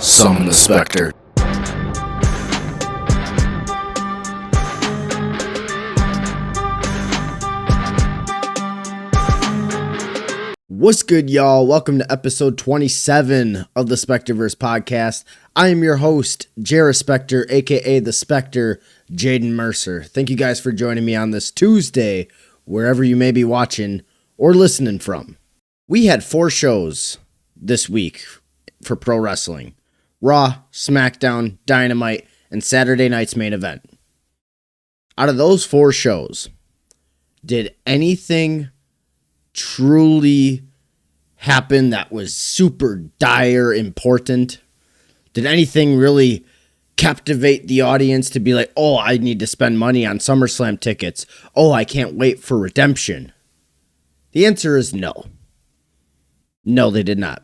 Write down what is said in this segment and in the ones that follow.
Summon the Spectre. What's good, y'all? Welcome to episode 27 of the SpectreVerse Podcast. I am your host, JariSpectre, aka the Spectre, Jaden Mercer. Thank you guys for joining me on this Tuesday, wherever you may be watching or listening from. We had 4 shows this week for pro wrestling: Raw, Smackdown, Dynamite, and Saturday night's main event. Out of those 4 shows, did anything truly happen that was super dire important? Did anything really captivate the audience to be like, oh, I need to spend money on SummerSlam tickets? Oh, I can't wait for Redemption. The answer is no. No, they did not.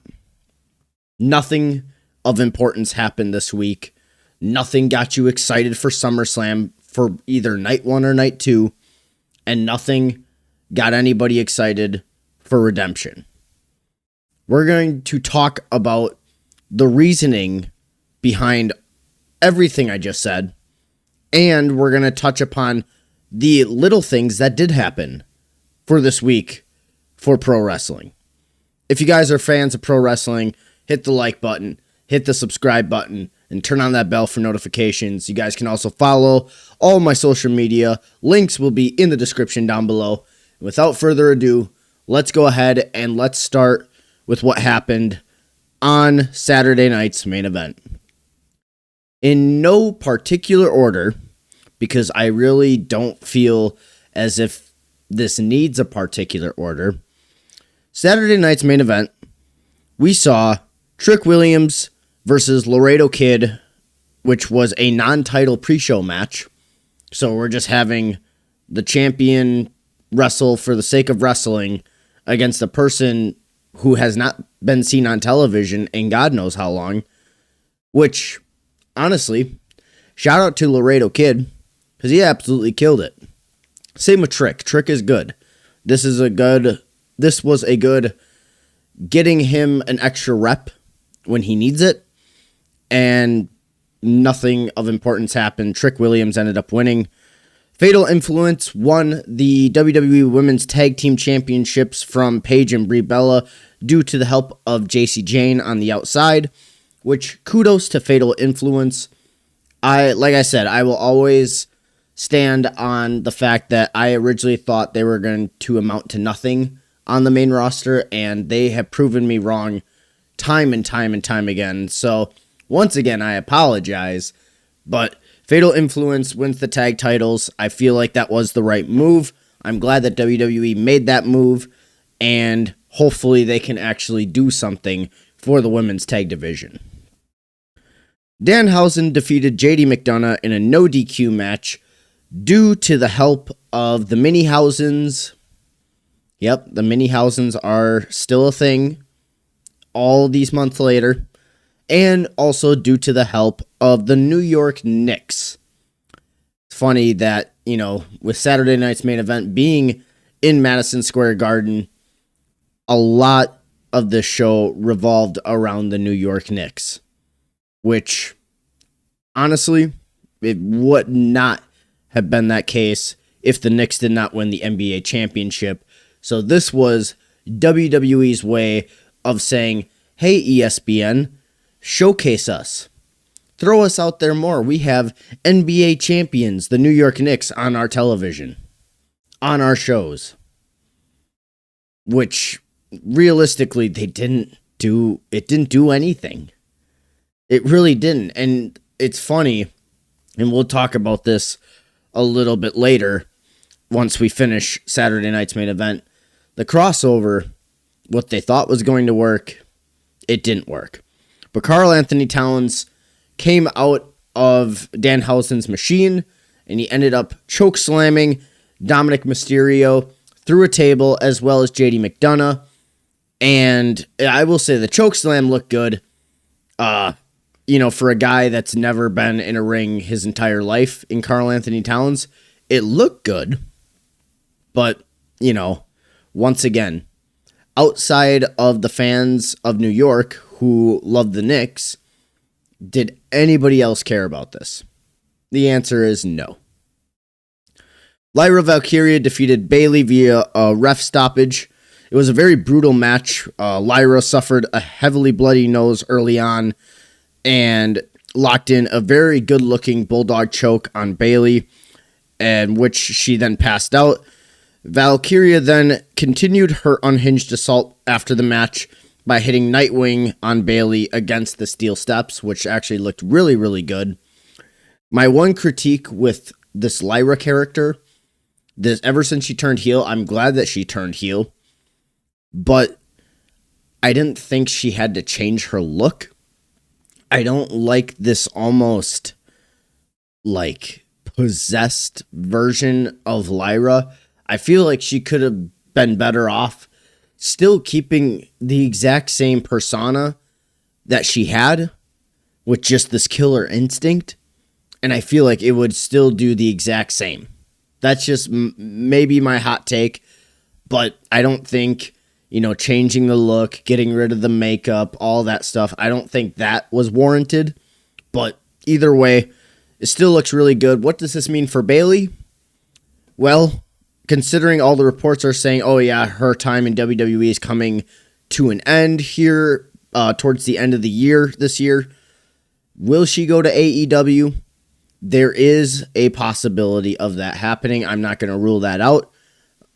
Nothing of importance happened this week. Nothing got you excited for SummerSlam for either night 1 or night 2. And nothing got anybody excited for Redemption. We're going to talk about the reasoning behind everything I just said, and we're going to touch upon the little things that did happen for this week for pro wrestling. If you guys are fans of pro wrestling, hit the like button, hit the subscribe button, and turn on that bell for notifications. You guys can also follow all my social media. Links will be in the description down below. Without further ado, let's go ahead and let's start with what happened on Saturday night's main event. In no particular order, because I really don't feel as if this needs a particular order, Saturday night's main event, we saw Trick Williams versus Laredo Kid, which was a non-title pre-show match. So we're just having the champion wrestle for the sake of wrestling against a person who has not been seen on television in God knows how long, which, honestly, shout out to Laredo Kid, because he absolutely killed it. Same with Trick. Trick is good. This was a good getting him an extra rep when he needs it, and nothing of importance happened. Trick Williams ended up winning. Fatal Influence won the WWE Women's Tag Team Championships from Paige and Brie Bella due to the help of JC Jane on the outside, which kudos to Fatal Influence. Like I said, I will always stand on the fact that I originally thought they were going to amount to nothing on the main roster, and they have proven me wrong time and time and time again. So once again, I apologize, but Fatal Influence wins the tag titles. I feel like that was the right move. I'm glad that WWE made that move, and hopefully they can actually do something for the women's tag division. Danhausen defeated JD McDonough in a no DQ match due to the help of the Mini-Hausens. Yep, the Mini-Hausens are still a thing all these months later. And also due to the help of the New York Knicks. It's funny that, with Saturday night's main event being in Madison Square Garden, a lot of the show revolved around the New York Knicks, which, honestly, it would not have been that case if the Knicks did not win the NBA championship. So this was WWE's way of saying, hey, ESPN, showcase us. Throw us out there more. We have NBA champions, the New York Knicks, on our television, on our shows. Which, realistically, it didn't do anything. It really didn't. And it's funny, and we'll talk about this a little bit later once we finish Saturday night's main event. The crossover, what they thought was going to work, it didn't work. But Karl Anthony Towns came out of Danhausen's machine, and he ended up choke slamming Dominic Mysterio through a table, as well as JD McDonough. And I will say the choke slam looked good. For a guy that's never been in a ring his entire life in Karl Anthony Towns, it looked good. But, once again, outside of the fans of New York who love the Knicks, Did anybody else care about this? The answer is no. Lyra Valkyria defeated Bayley via a ref stoppage. It was a very brutal match. Lyra suffered a heavily bloody nose early on and locked in a very good-looking bulldog choke on Bayley, and which she then passed out. Valkyria then continued her unhinged assault after the match by hitting Nightwing on Bayley against the steel steps, which actually looked really, really good. My one critique with this Lyra character, ever since she turned heel, I'm glad that she turned heel, but I didn't think she had to change her look. I don't like this almost like possessed version of Lyra. I feel like she could have been better off still keeping the exact same persona that she had with just this killer instinct. And I feel like it would still do the exact same. That's just maybe my hot take, but I don't think, changing the look, getting rid of the makeup, all that stuff, I don't think that was warranted. But either way, it still looks really good. What does this mean for Bayley? Well, considering all the reports are saying, oh yeah, her time in WWE is coming to an end here towards the end of the year this year, will she go to AEW? There is a possibility of that happening. I'm not going to rule that out.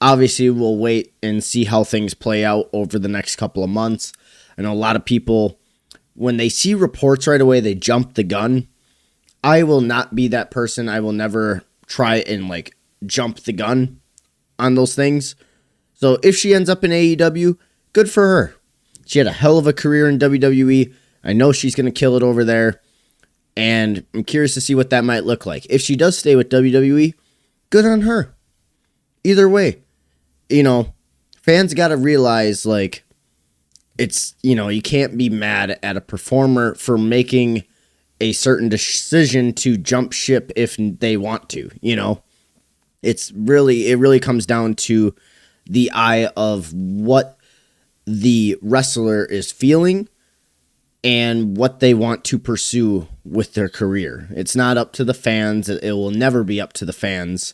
Obviously, we'll wait and see how things play out over the next couple of months. I know a lot of people, when they see reports right away, they jump the gun. I will not be that person. I will never try and jump the gun on those things. So if she ends up in AEW, good for her. She had a hell of a career in WWE. I know she's going to kill it over there. And I'm curious to see what that might look like. If she does stay with WWE, good on her. Either way, fans got to realize, it's, you can't be mad at a performer for making a certain decision to jump ship if they want to, It really comes down to the eye of what the wrestler is feeling and what they want to pursue with their career. It's not up to the fans. It will never be up to the fans.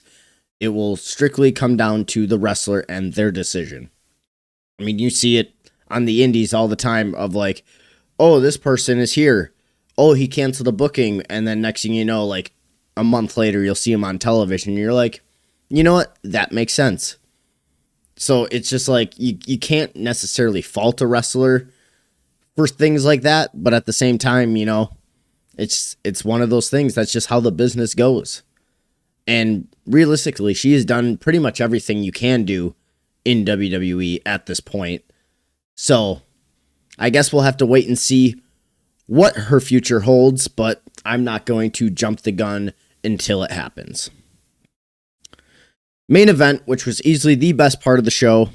It will strictly come down to the wrestler and their decision. I mean, you see it on the indies all the time of oh, this person is here. Oh, he canceled a booking. And then next thing you know, a month later, you'll see him on television. And you're like, you know what? That makes sense. So it's just you can't necessarily fault a wrestler for things like that. But at the same time, it's one of those things. That's just how the business goes. And realistically, she has done pretty much everything you can do in WWE at this point. So I guess we'll have to wait and see what her future holds, but I'm not going to jump the gun until it happens. Main event, which was easily the best part of the show,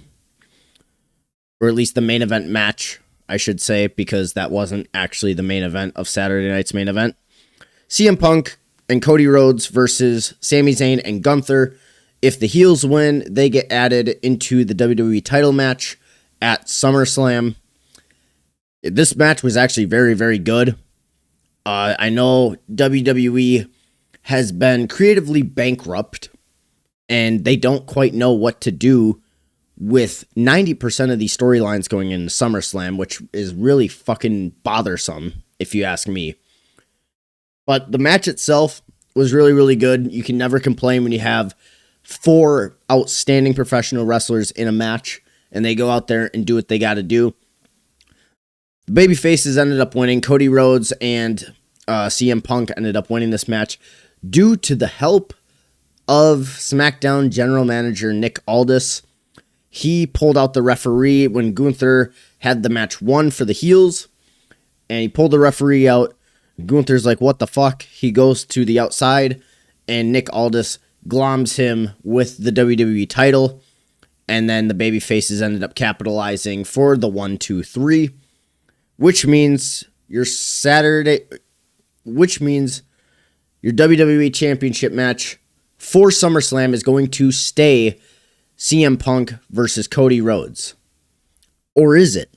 or at least the main event match, I should say, because that wasn't actually the main event of Saturday night's main event. CM Punk and Cody Rhodes versus Sami Zayn and Gunther. If the heels win, they get added into the WWE title match at SummerSlam. This match was actually very, very good. I know WWE has been creatively bankrupt, and they don't quite know what to do with 90% of these storylines going into SummerSlam, which is really fucking bothersome, if you ask me. But the match itself was really, really good. You can never complain when you have 4 outstanding professional wrestlers in a match, and they go out there and do what they got to do. The babyfaces ended up winning. Cody Rhodes and CM Punk ended up winning this match due to the help of SmackDown general manager Nick Aldis. He pulled out the referee when Gunther had the match won for the heels, and he pulled the referee out. Gunther's like, what the fuck? He goes to the outside, and Nick Aldis gloms him with the WWE title, and then the babyfaces ended up capitalizing for the 1-2-3, which means your WWE Championship match for SummerSlam is going to stay CM Punk versus Cody Rhodes. Or is it?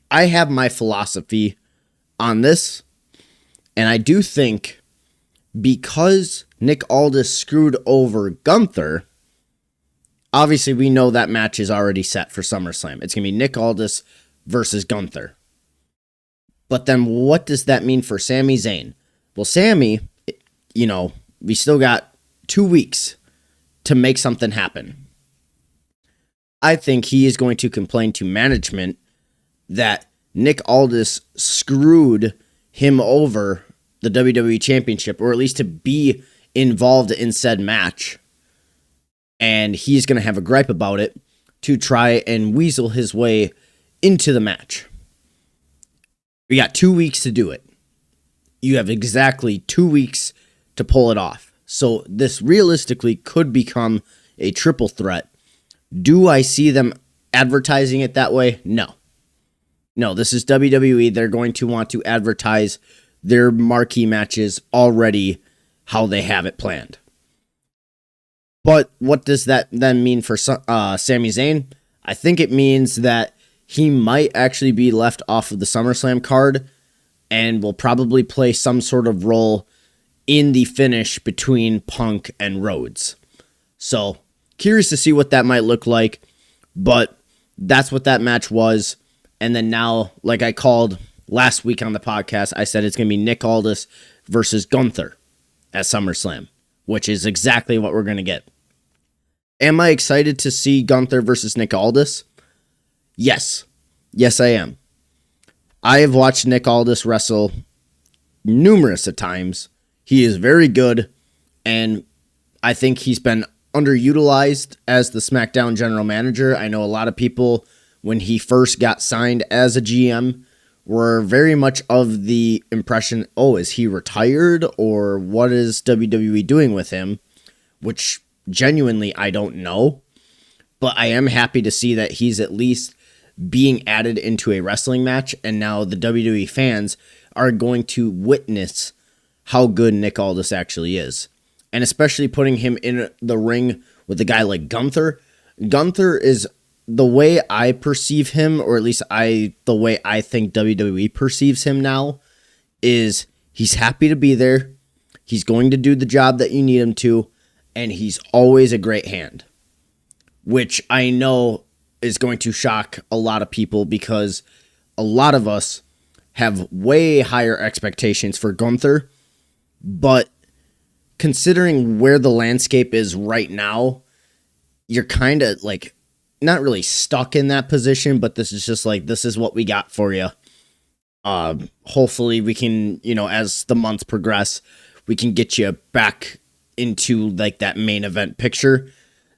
I have my philosophy on this. And I do think because Nick Aldis screwed over Gunther, obviously we know that match is already set for SummerSlam. It's going to be Nick Aldis versus Gunther. But then what does that mean for Sami Zayn? Well, Sami, we still got 2 weeks to make something happen. I think he is going to complain to management that Nick Aldis screwed him over the WWE Championship, or at least to be involved in said match. And he's going to have a gripe about it to try and weasel his way into the match. We got 2 weeks to do it. You have exactly 2 weeks to pull it off. So this realistically could become a triple threat. Do I see them advertising it that way? No. No, this is WWE. They're going to want to advertise their marquee matches already how they have it planned. But what does that then mean for Sami Zayn? I think it means that he might actually be left off of the SummerSlam card and will probably play some sort of role in the finish between Punk and Rhodes. So, curious to see what that might look like, but that's what that match was. And then now, like I called last week on the podcast, I said it's going to be Nick Aldis versus Gunther at SummerSlam, which is exactly what we're going to get. Am I excited to see Gunther versus Nick Aldis? Yes. Yes, I am. I have watched Nick Aldis wrestle numerous of times. He is very good, and I think he's been underutilized as the Smackdown general manager. I know a lot of people, when he first got signed as a GM, were very much of the impression, is he retired, or what is WWE doing with him? Which, genuinely, I don't know. But I am happy to see that he's at least being added into a wrestling match, and now the WWE fans are going to witness how good Nick Aldis actually is. And especially putting him in the ring with a guy like Gunther. Gunther is, the way I perceive him, or at least the way I think WWE perceives him now, is he's happy to be there, he's going to do the job that you need him to, and he's always a great hand. Which I know is going to shock a lot of people, because a lot of us have way higher expectations for Gunther, but considering where the landscape is right now, you're kind of like not really stuck in that position, but this is just like, this is what we got for you. Hopefully we can, as the months progress, we can get you back into like that main event picture.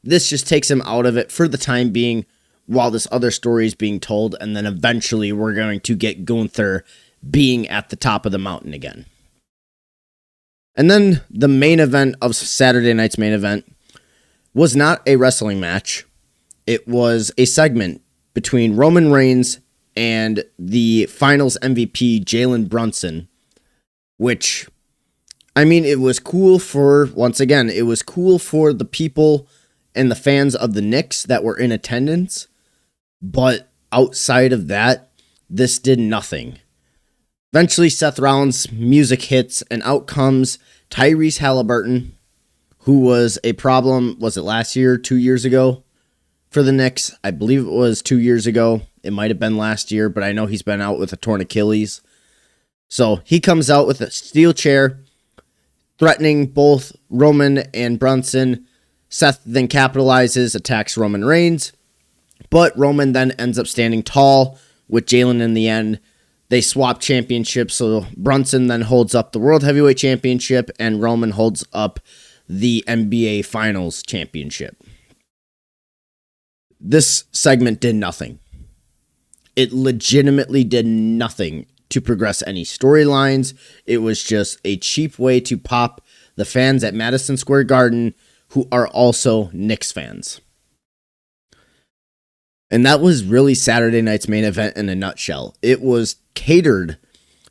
This just takes him out of it for the time being while this other story is being told, and then eventually we're going to get Gunther being at the top of the mountain again. And then the main event of Saturday night's main event was not a wrestling match. It was a segment between Roman Reigns and the finals MVP, Jalen Brunson, which, I mean, it was cool for, once again, it was cool for the people and the fans of the Knicks that were in attendance, but outside of that, this did nothing. Eventually, Seth Rollins' music hits, and out comes Tyrese Halliburton, who was a problem, was it last year, 2 years ago, for the Knicks? I believe it was 2 years ago. It might have been last year, but I know he's been out with a torn Achilles. So he comes out with a steel chair, threatening both Roman and Brunson. Seth then capitalizes, attacks Roman Reigns, but Roman then ends up standing tall with Jalen in the end. They swap championships, so Brunson then holds up the World Heavyweight Championship, and Roman holds up the NBA Finals Championship. This segment did nothing. It legitimately did nothing to progress any storylines. It was just a cheap way to pop the fans at Madison Square Garden who are also Knicks fans. And that was really Saturday night's main event in a nutshell. It was catered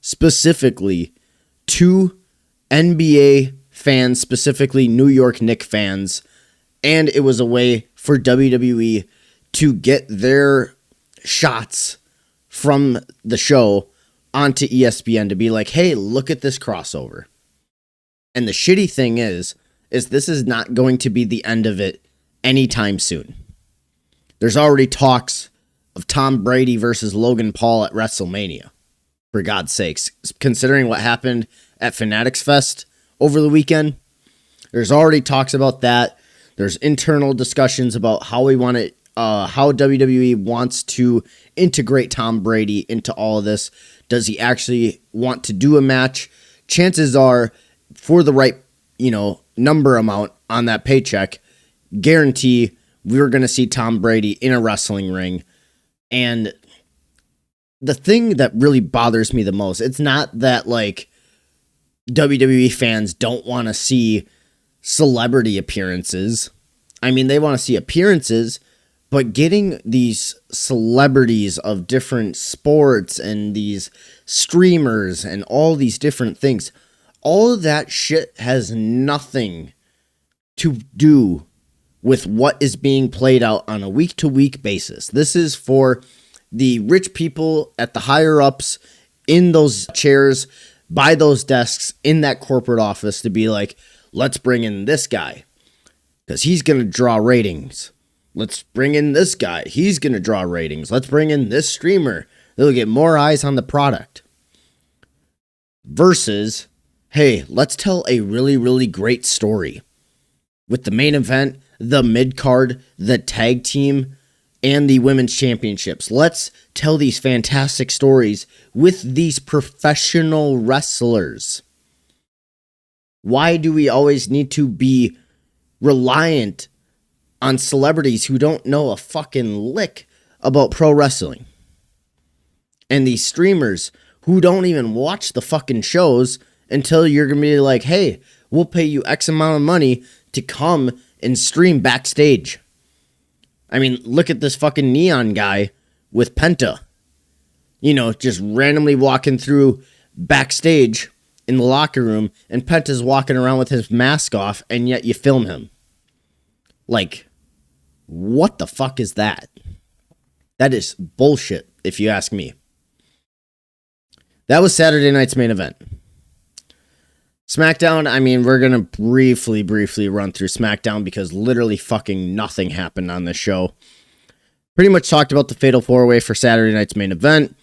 specifically to NBA fans, specifically New York Knicks fans, and it was a way for WWE to get their shots from the show onto ESPN to be like, hey, look at this crossover. And the shitty thing is this is not going to be the end of it anytime soon. There's already talks of Tom Brady versus Logan Paul at WrestleMania. For God's sakes, considering what happened at Fanatics Fest over the weekend, there's already talks about that. There's internal discussions about how how WWE wants to integrate Tom Brady into all of this. Does he actually want to do a match? Chances are, for the right, number amount on that paycheck, guarantee we're going to see Tom Brady in a wrestling ring. And the thing that really bothers me the most, it's not that like WWE fans don't want to see celebrity appearances. I mean, they want to see appearances, but getting these celebrities of different sports and these streamers and all these different things, all of that shit has nothing to do with what is being played out on a week-to-week basis. This is for the rich people at the higher ups in those chairs, by those desks in that corporate office to be like, let's bring in this guy because he's going to draw ratings. Let's bring in this guy. He's going to draw ratings. Let's bring in this streamer. They'll get more eyes on the product. Versus, hey, let's tell a really, really great story with the main event, the mid-card, the tag team, and the women's championships. Let's tell these fantastic stories with these professional wrestlers. Why do we always need to be reliant on celebrities who don't know a fucking lick about pro wrestling? And these streamers who don't even watch the fucking shows until you're going to be like, hey, we'll pay you X amount of money to come and stream backstage. I mean, look at this fucking Neon guy with Penta. Just randomly walking through backstage in the locker room, and Penta's walking around with his mask off, and yet you film him. Like, what the fuck is that? That is bullshit, if you ask me. That was Saturday night's main event. Smackdown, I mean, we're going to briefly run through Smackdown because literally fucking nothing happened on this show. Pretty much talked about the Fatal 4-Way for Saturday night's main event.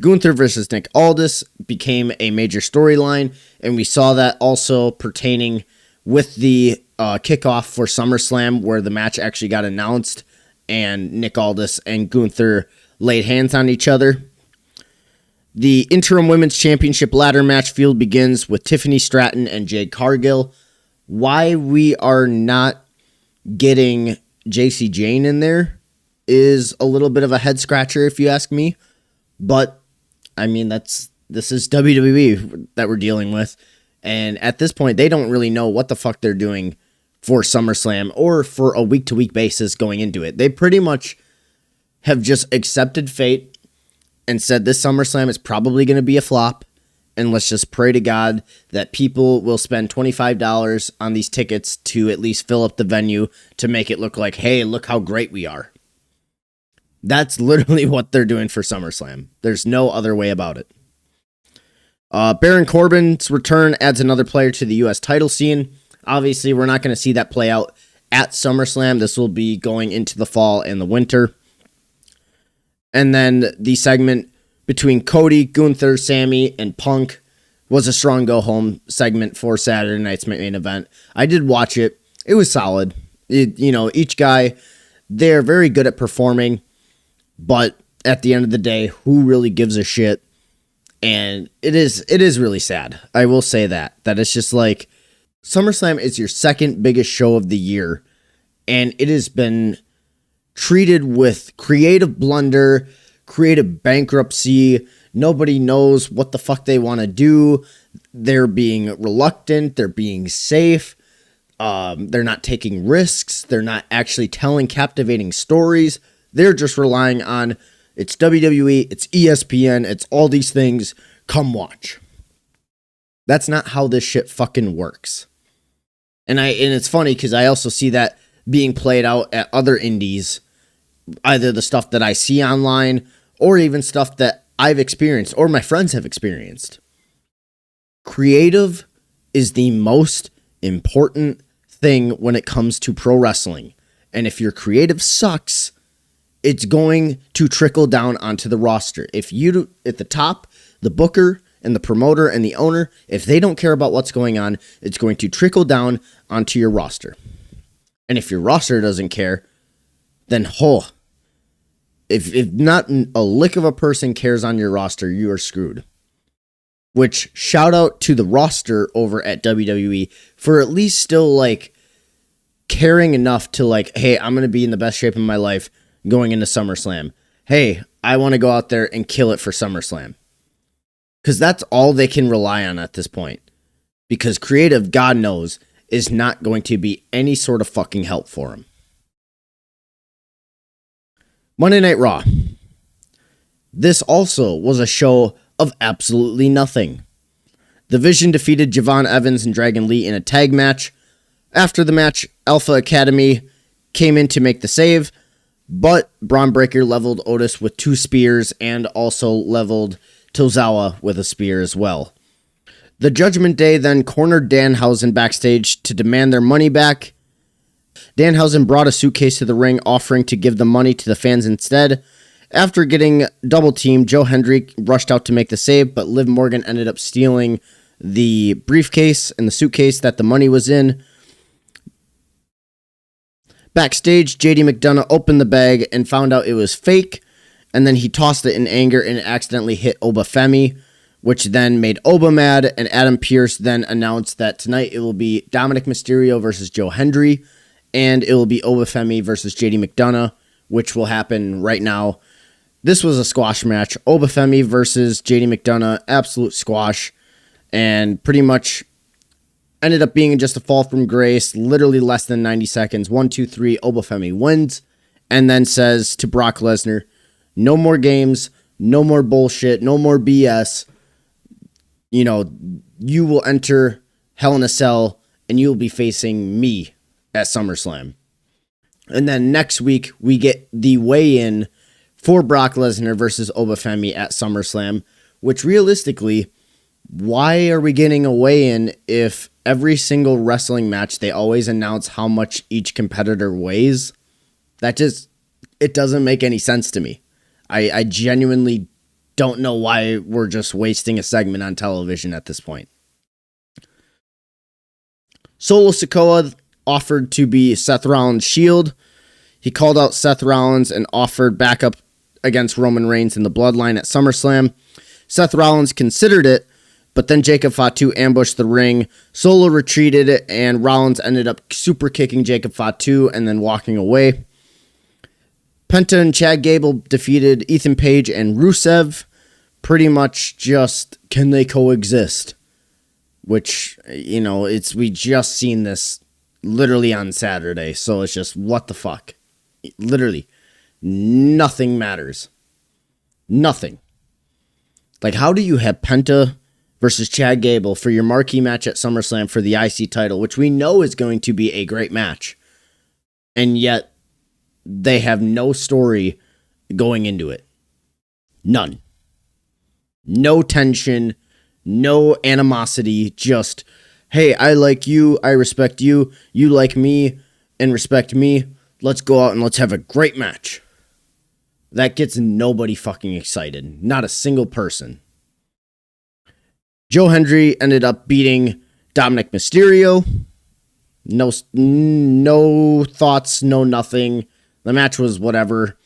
Gunther versus Nick Aldis became a major storyline, and we saw that also pertaining with the kickoff for SummerSlam, where the match actually got announced, and Nick Aldis and Gunther laid hands on each other. The interim women's championship ladder match field begins with Tiffany Stratton and Jade Cargill. Why we are not getting JC Jane in there is a little bit of a head scratcher, if you ask me. But I mean, this is WWE that we're dealing with, and at this point, they don't really know what the fuck they're doing for SummerSlam or for a week-to-week basis going into it. They pretty much have just accepted fate and said this SummerSlam is probably going to be a flop, and let's just pray to God that people will spend $25 on these tickets to at least fill up the venue to make it look like, hey, look how great we are. That's literally what they're doing for SummerSlam. There's no other way about it. Baron Corbin's return adds another player to the U.S. title scene. Obviously, we're not going to see that play out at SummerSlam. This will be going into the fall and the winter. And then the segment between Cody, Gunther, Sammy, and Punk was a strong go-home segment for Saturday night's main event. I did watch it. It was solid. Each guy, they're very good at performing, but at the end of the day, who really gives a shit? And it is really sad. I will say that it's just like SummerSlam is your second biggest show of the year, and it has been treated with creative blunder, creative bankruptcy. Nobody knows what the fuck they want to do. They're being reluctant. They're being safe. They're not taking risks. They're not actually telling captivating stories. They're just relying on, it's WWE, it's ESPN, it's all these things. Come watch. That's not how this shit fucking works. And it's funny because I also see that being played out at other indies, either the stuff that I see online or even stuff that I've experienced or my friends have experienced. Creative is the most important thing when it comes to pro wrestling. And if your creative sucks, it's going to trickle down onto the roster. If you, at the top, the booker and the promoter and the owner, if they don't care about what's going on, it's going to trickle down onto your roster. And if your roster doesn't care, then if not a lick of a person cares on your roster, you are screwed. Which, shout out to the roster over at WWE for at least still like caring enough to like, hey, I'm going to be in the best shape of my life going into SummerSlam. Hey, I want to go out there and kill it for SummerSlam. Because that's all they can rely on at this point. Because creative, God knows, is not going to be any sort of fucking help for him. Monday Night Raw. This also was a show of absolutely nothing. The Vision defeated Javon Evans and Dragon Lee in a tag match. After the match, Alpha Academy came in to make the save, but Braun Breaker leveled Otis with 2 spears and also leveled Tozawa with a spear as well. The Judgment Day then cornered Danhausen backstage to demand their money back. Danhausen brought a suitcase to the ring, offering to give the money to the fans instead. After getting double teamed, Joe Hendry rushed out to make the save, but Liv Morgan ended up stealing the briefcase and the suitcase that the money was in. Backstage, JD McDonough opened the bag and found out it was fake, and then he tossed it in anger and accidentally hit Oba Femi, which then made Oba mad, and Adam Pearce then announced that tonight it will be Dominic Mysterio versus Joe Hendry, and it will be Oba Femi versus JD McDonough, which will happen right now. This was a squash match. Oba Femi versus JD McDonough, absolute squash, and pretty much ended up being just a fall from grace, literally less than 90 seconds. 1, 2, 3, Oba Femi wins, and then says to Brock Lesnar, no more games, no more bullshit, no more BS. You know, you will enter Hell in a Cell, and you will be facing me at SummerSlam. And then next week, we get the weigh-in for Brock Lesnar versus Oba Femi at SummerSlam, which realistically, why are we getting a weigh-in if every single wrestling match they always announce how much each competitor weighs? It doesn't make any sense to me. I genuinely don't know why we're just wasting a segment on television at this point. Solo Sikoa offered to be Seth Rollins' Shield. He called out Seth Rollins and offered backup against Roman Reigns in the Bloodline at SummerSlam. Seth Rollins considered it, but then Jacob Fatu ambushed the ring. Solo retreated, and Rollins ended up super kicking Jacob Fatu and then walking away. Penta and Chad Gable defeated Ethan Page and Rusev. Pretty much just, can they coexist? Which, you know, we just seen this literally on Saturday, so it's just, what the fuck? Literally, nothing matters. Nothing. Like, how do you have Penta versus Chad Gable for your marquee match at SummerSlam for the IC title, which we know is going to be a great match, and yet they have no story going into it? None. No tension, no animosity, just, hey, I like you, I respect you, you like me and respect me, let's go out and let's have a great match. That gets nobody fucking excited. Not a single person. Joe Hendry ended up beating Dominic Mysterio. No thoughts, no nothing. The match was whatever.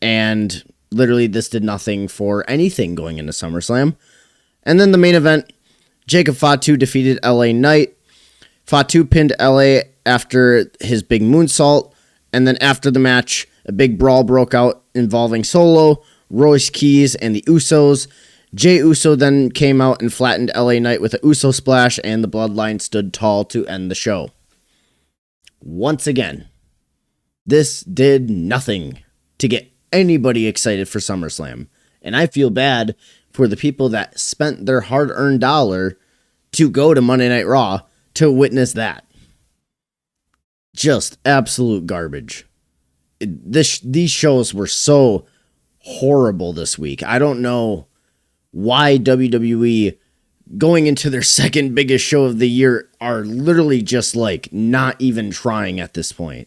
And literally this did nothing for anything going into SummerSlam. And then the main event, Jacob Fatu defeated LA Knight. Fatu pinned LA after his big moonsault. And then after the match, a big brawl broke out involving Solo, Royce Keys, and the Usos. Jey Uso then came out and flattened LA Knight with a Uso splash, and the Bloodline stood tall to end the show. Once again, this did nothing to get anybody excited for SummerSlam. And I feel bad for the people that spent their hard-earned dollar to go to Monday Night Raw to witness that. Just absolute garbage. These shows were so horrible this week. I don't know why WWE going into their second biggest show of the year are literally just like not even trying at this point.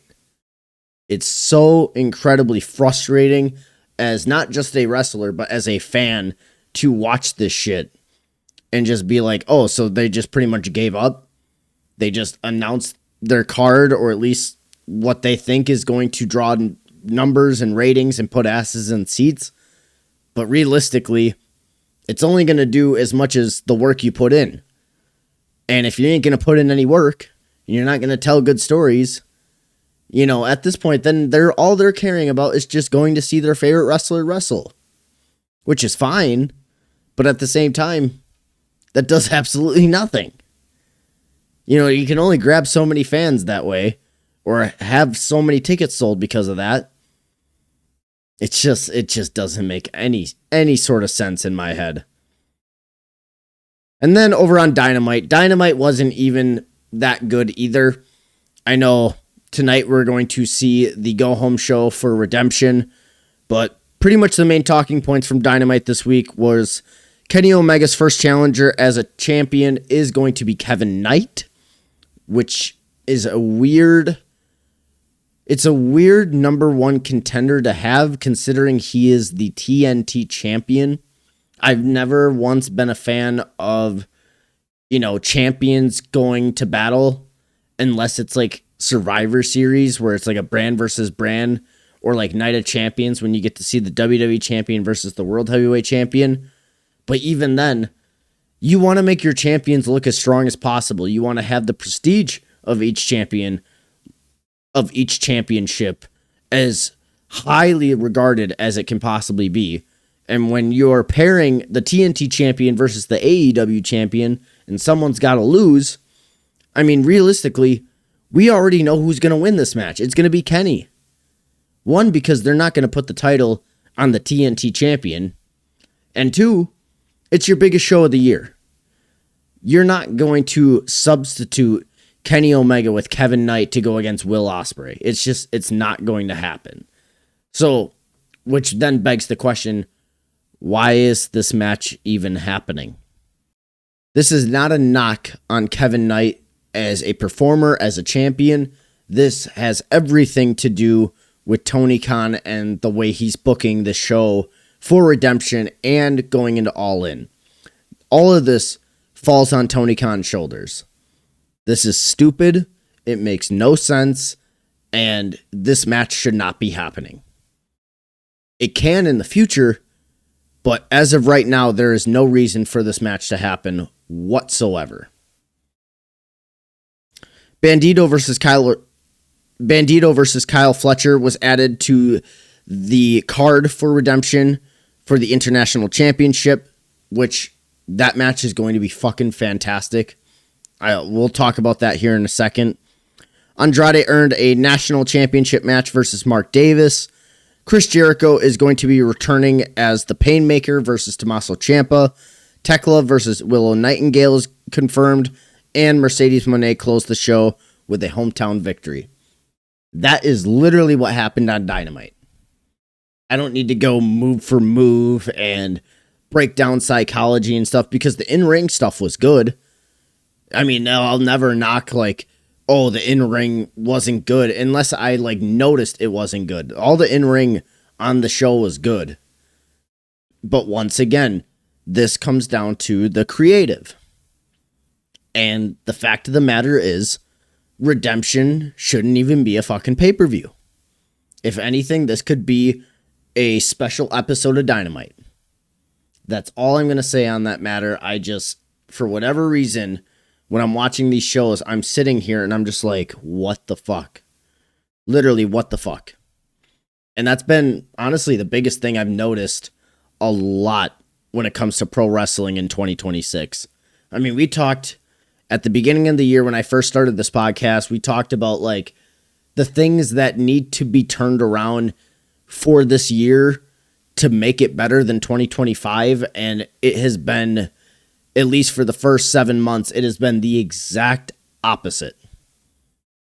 It's so incredibly frustrating as not just a wrestler, but as a fan to watch this shit and just be like, oh, so they just pretty much gave up. They just announced their card, or at least what they think is going to draw numbers and ratings and put asses in seats. But realistically, it's only going to do as much as the work you put in. And if you ain't going to put in any work, and you're not going to tell good stories, at this point, then all they're caring about is just going to see their favorite wrestler wrestle, which is fine. But at the same time, that does absolutely nothing. You can only grab so many fans that way, or have so many tickets sold because of that. It just doesn't make any sort of sense in my head. And then over on Dynamite wasn't even that good either. I know tonight we're going to see the go-home show for Redemption, but pretty much the main talking points from Dynamite this week was Kenny Omega's first challenger as a champion is going to be Kevin Knight, which is a weird number one contender to have, considering he is the TNT champion. I've never once been a fan of, champions going to battle unless it's like Survivor Series where it's like a brand versus brand, or like Night of Champions when you get to see the WWE champion versus the World Heavyweight champion. But even then, you want to make your champions look as strong as possible. You want to have the prestige of each champion, of each championship, as highly regarded as it can possibly be. And when you're pairing the TNT champion versus the AEW champion and someone's got to lose, I mean, realistically, we already know who's going to win this match. It's going to be Kenny. One, because they're not going to put the title on the TNT champion. And two, it's your biggest show of the year. You're not going to substitute Kenny Omega with Kevin Knight to go against Will Ospreay. It's not going to happen. So, which then begs the question, why is this match even happening? This is not a knock on Kevin Knight as a performer, as a champion. This has everything to do with Tony Khan and the way he's booking the show for Redemption and going into All In. All of this falls on Tony Khan's shoulders. This is stupid. It makes no sense. And this match should not be happening. It can in the future, but as of right now, there is no reason for this match to happen whatsoever. Bandito versus Kyle Fletcher was added to the card for Redemption for the International Championship, which that match is going to be fucking fantastic. We'll talk about that here in a second. Andrade earned a national championship match versus Mark Davis. Chris Jericho is going to be returning as the Painmaker versus Tommaso Ciampa. Tekla versus Willow Nightingale is confirmed. And Mercedes Moné closed the show with a hometown victory. That is literally what happened on Dynamite. I don't need to go move for move and break down psychology and stuff because the in-ring stuff was good. I mean, I'll never knock the in-ring wasn't good unless I noticed it wasn't good. All the in-ring on the show was good. But once again, this comes down to the creative. And the fact of the matter is, Redemption shouldn't even be a fucking pay-per-view. If anything, this could be a special episode of Dynamite. That's all I'm going to say on that matter. For whatever reason, when I'm watching these shows, I'm sitting here and I'm just like, what the fuck? Literally, what the fuck? And that's been, honestly, the biggest thing I've noticed a lot when it comes to pro wrestling in 2026. I mean, we talked at the beginning of the year when I first started this podcast, we talked about the things that need to be turned around for this year to make it better than 2025. And it has been, at least for the first 7 months, it has been the exact opposite.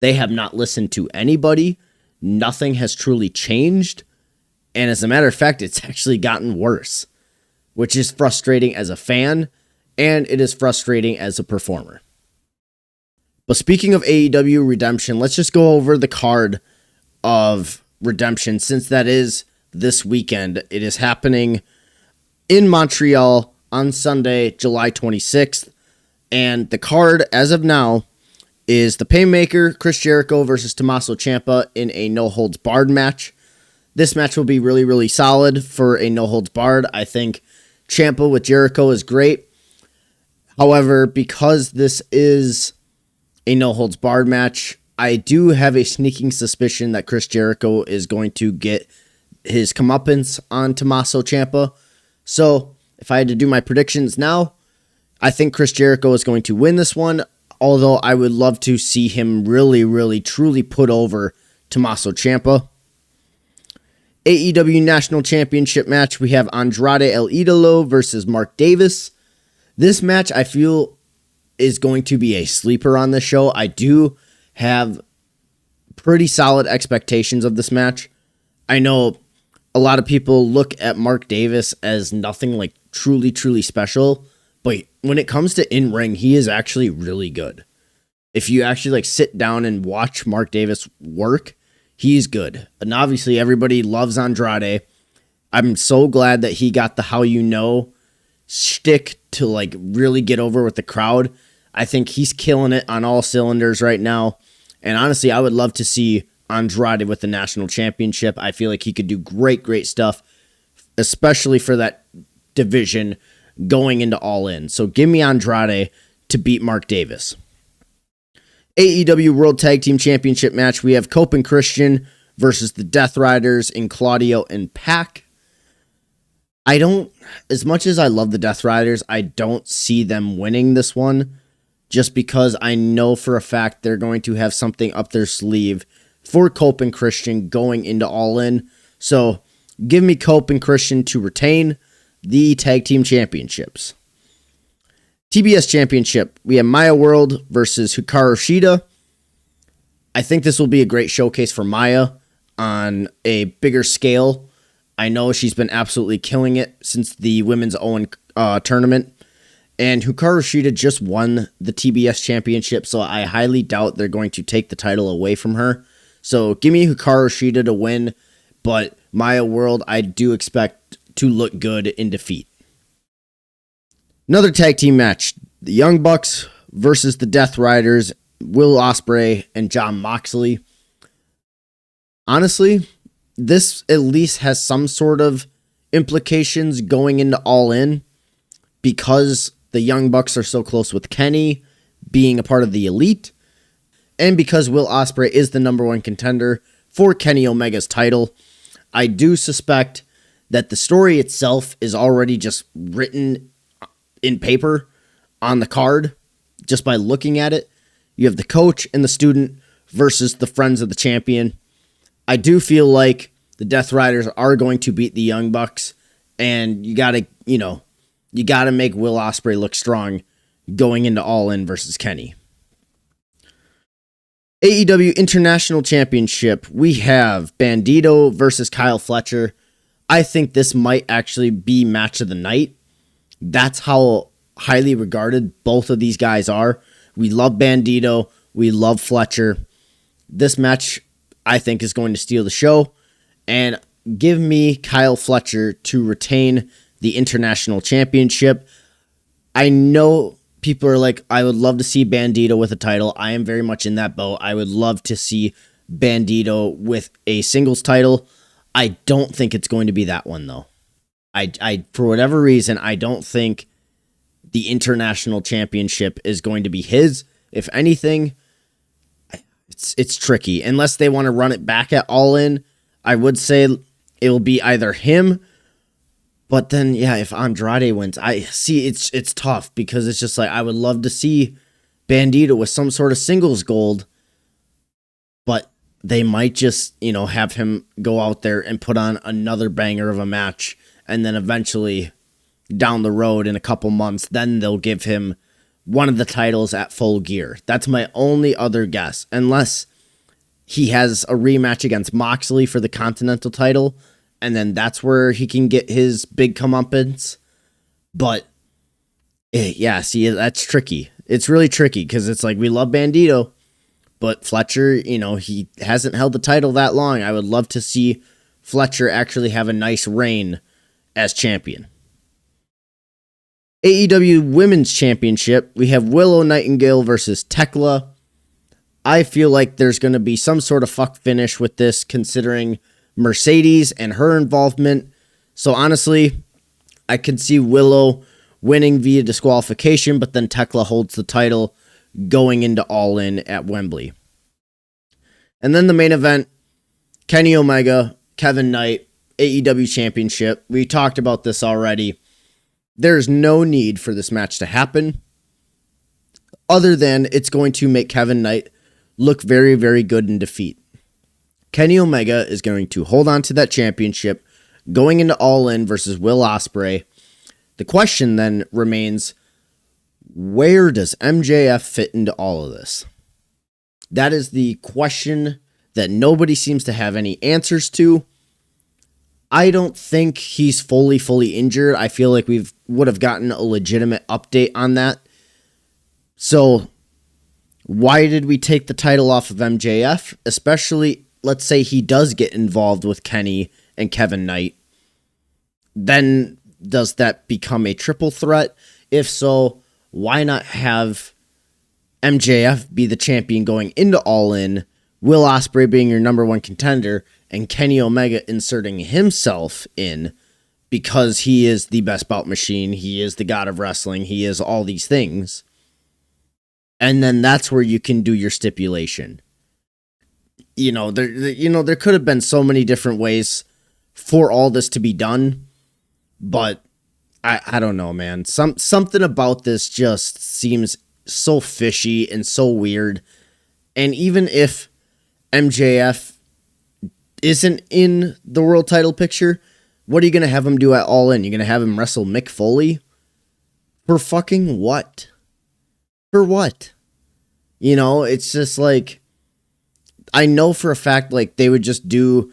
They have not listened to anybody. Nothing has truly changed. And as a matter of fact, it's actually gotten worse. which is frustrating as a fan, and it is frustrating as a performer. But speaking of AEW Redemption, let's just go over the card of Redemption, since that is this weekend. It is happening in Montreal on Sunday, July 26th. And the card, as of now, is the Painmaker, Chris Jericho versus Tommaso Ciampa in a no-holds-barred match. This match will be really, really solid for a no-holds-barred. I think Ciampa with Jericho is great. However, because this is a no-holds-barred match, I do have a sneaking suspicion that Chris Jericho is going to get his comeuppance on Tommaso Ciampa. So, if I had to do my predictions now, I think Chris Jericho is going to win this one, although I would love to see him really, really, truly put over Tommaso Ciampa. AEW National Championship match, we have Andrade El Idolo versus Mark Davis. This match, I feel, is going to be a sleeper on the show. I do have pretty solid expectations of this match. I know a lot of people look at Mark Davis as nothing like truly, truly special, but when it comes to in-ring, he is actually really good. If you actually like sit down and watch Mark Davis work, he's good. And obviously everybody loves Andrade. I'm so glad that he got the how you know shtick to like really get over with the crowd. I think he's killing it on all cylinders right now. And honestly, I would love to see Andrade with the national championship. I feel like he could do great, great stuff, especially for that division going into All In. So give me Andrade to beat Mark Davis. AEW World Tag Team Championship match. We have Cope and Christian versus the Death Riders in Claudio and Pac. As much as I love the Death Riders, I don't see them winning this one, just because I know for a fact they're going to have something up their sleeve for Cope and Christian going into All In. So give me Cope and Christian to retain the Tag Team Championships. TBS Championship, we have Maya World versus Hikaru Shida. I think this will be a great showcase for Maya on a bigger scale. I know she's been absolutely killing it since the Women's Owen tournament. And Hikaru Shida just won the TBS Championship, so I highly doubt they're going to take the title away from her. So give me Hikaru Shida to win, but Maya World I do expect to look good in defeat. Another tag team match, the Young Bucks versus the Death Riders, Will Ospreay and Jon Moxley. Honestly, this at least has some sort of implications going into All In, because the Young Bucks are so close with Kenny being a part of the Elite, and because Will Ospreay is the number one contender for Kenny Omega's title. I do suspect that the story itself is already just written in paper on the card just by looking at it. You have the coach and the student versus the friends of the champion. I do feel like the Death Riders are going to beat the Young Bucks, and you gotta make Will Ospreay look strong going into All In versus Kenny. AEW International Championship, we have Bandito versus Kyle Fletcher. I think this might actually be match of the night. That's how highly regarded both of these guys are. We love Bandito. We love Fletcher. This match, I think, is going to steal the show. And give me Kyle Fletcher to retain the International Championship. I know people are like, I would love to see Bandito with a title. I am very much in that boat. I would love to see Bandito with a singles title. I don't think it's going to be that one, though. I for whatever reason, I don't think the International Championship is going to be his. If anything, it's tricky. Unless they want to run it back at All In, I would say it will be either him. But then, yeah, if Andrade wins, I see it's tough, because it's just like I would love to see Bandito with some sort of singles gold, but they might just, have him go out there and put on another banger of a match, and then eventually down the road in a couple months, then they'll give him one of the titles at Full Gear. That's my only other guess, unless he has a rematch against Moxley for the Continental title, and then that's where he can get his big comeuppance. But yeah, see, that's tricky. It's really tricky because it's like we love Bandito, but Fletcher, he hasn't held the title that long. I would love to see Fletcher actually have a nice reign as champion. AEW Women's Championship, we have Willow Nightingale versus Tekla. I feel like there's going to be some sort of fuck finish with this, considering Mercedes and her involvement. So honestly, I could see Willow winning via disqualification, but then Tekla holds the title going into All In at Wembley. And then the main event, Kenny Omega, Kevin Knight, AEW Championship. We talked about this already. There's no need for this match to happen, other than it's going to make Kevin Knight look very, very good in defeat. Kenny Omega is going to hold on to that championship going into All In versus Will Ospreay. The question then remains, where does MJF fit into all of this? That is the question that nobody seems to have any answers to. I don't think he's fully injured. I feel like we would have gotten a legitimate update on that. So why did we take the title off of MJF? Especially, let's say he does get involved with Kenny and Kevin Knight. Then does that become a triple threat? If so, why not have MJF be the champion going into All In, Will Ospreay being your number one contender, and Kenny Omega inserting himself in because he is the best bout machine, he is the god of wrestling, he is all these things. And then that's where you can do your stipulation. There could have been so many different ways for all this to be done, but I don't know, man. Something about this just seems so fishy and so weird. And even if MJF isn't in the world title picture, what are you going to have him do at All In? You're going to have him wrestle Mick Foley? For fucking what? For what? It's just like, I know for a fact, like, they would just do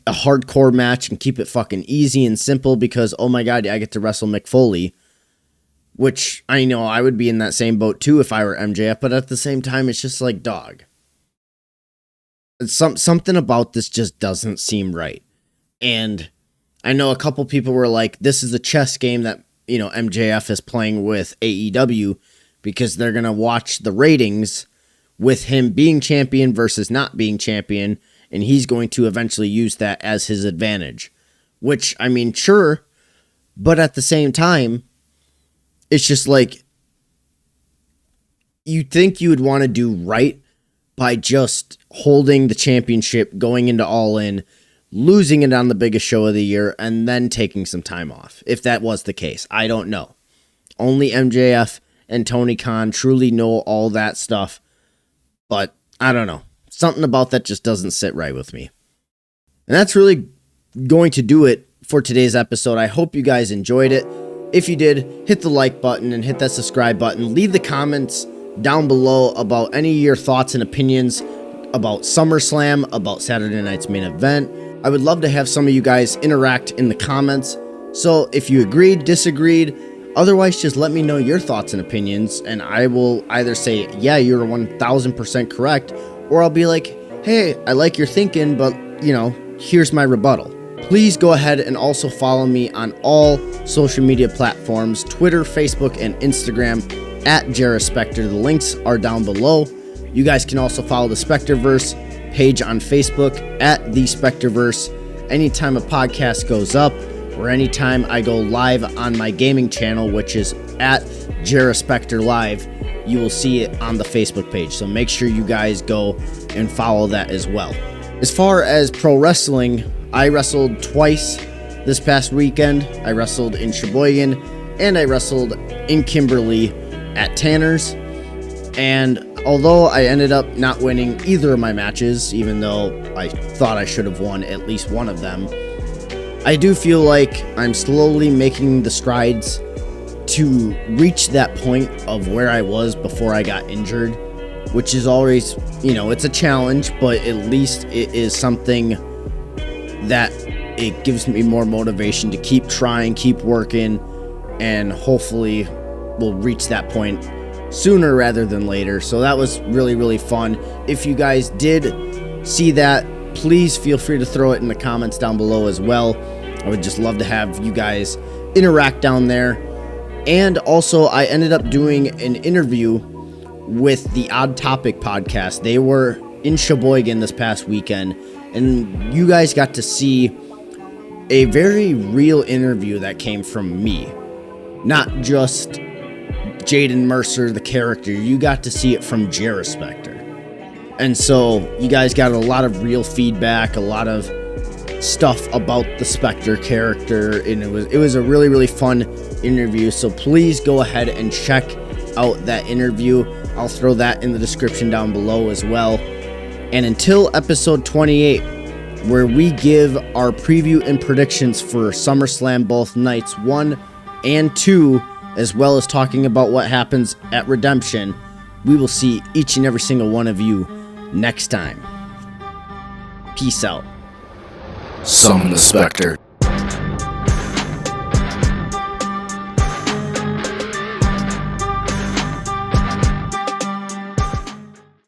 a hardcore match and keep it fucking easy and simple because, oh my god, I get to wrestle Mick Foley. Which, I know I would be in that same boat too if I were MJF, but at the same time, it's just like, dog. Something about this just doesn't seem right. And I know a couple people were like, this is a chess game that, MJF is playing with AEW because they're going to watch the ratings with him being champion versus not being champion, and he's going to eventually use that as his advantage. Which, I mean, sure, but at the same time, it's just like, you think you would want to do right by just holding the championship, going into All In, losing it on the biggest show of the year, and then taking some time off. If that was the case, I don't know. Only MJF and Tony Khan truly know all that stuff, but I don't know. Something about that just doesn't sit right with me. And that's really going to do it for today's episode. I hope you guys enjoyed it. If you did, hit the like button and hit that subscribe button. Leave the comments down below about any of your thoughts and opinions about SummerSlam, about Saturday night's main event. I would love to have some of you guys interact in the comments. So if you agreed, disagreed, otherwise just let me know your thoughts and opinions, and I will either say, yeah, you're 1000% correct, or I'll be like, hey, I like your thinking, but, here's my rebuttal. Please go ahead and also follow me on all social media platforms, Twitter, Facebook, and Instagram, at JariSpectre. The links are down below. You guys can also follow the SpectreVerse page on Facebook, at the SpectreVerse. Anytime a podcast goes up, or anytime I go live on my gaming channel, which is at JariSpectre Live, you will see it on the Facebook page. So make sure you guys go and follow that as well. As far as pro wrestling, I wrestled twice this past weekend. I wrestled in Sheboygan and I wrestled in Kimberly at Tanner's. And although I ended up not winning either of my matches, even though I thought I should have won at least one of them, I do feel like I'm slowly making the strides to reach that point of where I was before I got injured, which is always, it's a challenge, but at least it is something that it gives me more motivation to keep trying, keep working, and hopefully we'll reach that point sooner rather than later. So that was really, really fun. If you guys did see that, please feel free to throw it in the comments down below as well. I would just love to have you guys interact down there. And also, I ended up doing an interview with the Odd Topic podcast. They were in Sheboygan this past weekend, and you guys got to see a very real interview that came from me. Not just Jaden Mercer, the character. You got to see it from JariSpectre. And so you guys got a lot of real feedback, a lot of stuff about the Spectre character, and it was a really, really fun interview. So please go ahead and check out that interview. I'll throw that in the description down below as well. And until episode 28, where we give our preview and predictions for SummerSlam both nights 1 and 2, as well as talking about what happens at Redemption, we will see each and every single one of you next time. Peace out. Summon the Spectre.